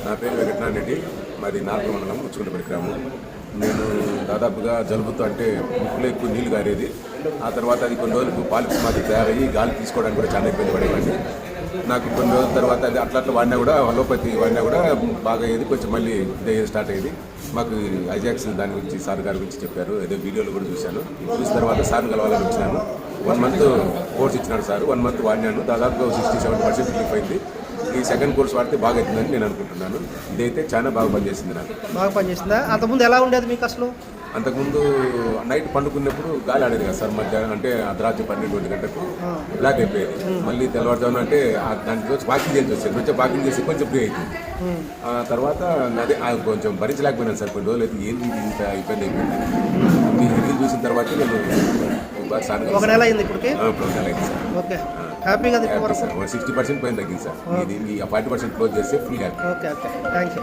నా పేరు వెంకటనారాయణ రెడ్డి, మాది నార్పల్ మండలం ఉచ్చుకుంటపల్లి గ్రామం. నేను దాదాపుగా జలుబుతో అంటే ముక్కులో ఎక్కువ నీళ్లు గారేది. ఆ తర్వాత అది కొన్ని రోజులకు పాలిప్స్ మాది తయారయ్యి గాలి తీసుకోవడానికి కూడా చాలా ఇబ్బంది పడేవాడిని. నాకు కొన్ని రోజుల తర్వాత అది అట్లా వాడినా కూడా అలోపతి వాడినా కూడా బాగా అయ్యేది, కొంచెం మళ్ళీ ఇదే స్టార్ట్ అయ్యేది. మాకు ఐజాక్స్ దాని గురించి సార్ గారి గురించి చెప్పారు, ఏదో వీడియోలు కూడా చూశాను. చూసిన తర్వాత సార్ని కలవాలని వచ్చినాను. 1 మంత్ కోర్స్ ఇచ్చినాడు సార్, 1 మంత్ వాడినాను. దాదాపుగా 67% రిలీఫ్ అయింది. ఈ సెకండ్ కోర్స్ వాడితే బాగా అవుతుందని నేను అనుకుంటున్నాను. ఇదైతే చాలా బాగా పనిచేసింది, నాకు బాగా పనిచేసిందా? అంతకుముందు ఎలా ఉండేది మీకు అసలు? అంతకుముందు నైట్ పండుకున్నప్పుడు గాలి ఆడేది కదా సార్, మధ్యాహ్నం అంటే అర్ధరాత్రి 12 గంటలకు బ్లాక్ అయిపోయేది. మళ్ళీ తెల్లవారుజామున అంటే దానికి వచ్చి వాకింగ్ చేసి వచ్చేది, కొంచెం వాకింగ్ చేసి కొంచెం ఫ్రీ అవుతుంది. ఆ తర్వాత అదే కొంచెం భరించలేకపోయినాను సార్. కొన్ని రోజులు అయితే ఏంది ఇంత ఇబ్బంది అయిపోయింది. మీ హెల్త్ చూసిన తర్వాత నేను ఒక నెల అయింది ఇప్పటికి. ఇప్పుడు 1 నెల అయింది సార్. ఓకే, హ్యాపీగా సార్ 60% పైన తగ్గింది సార్. ఇది 40% క్లోజ్ చేస్తే full happy. Okay okay, thank you.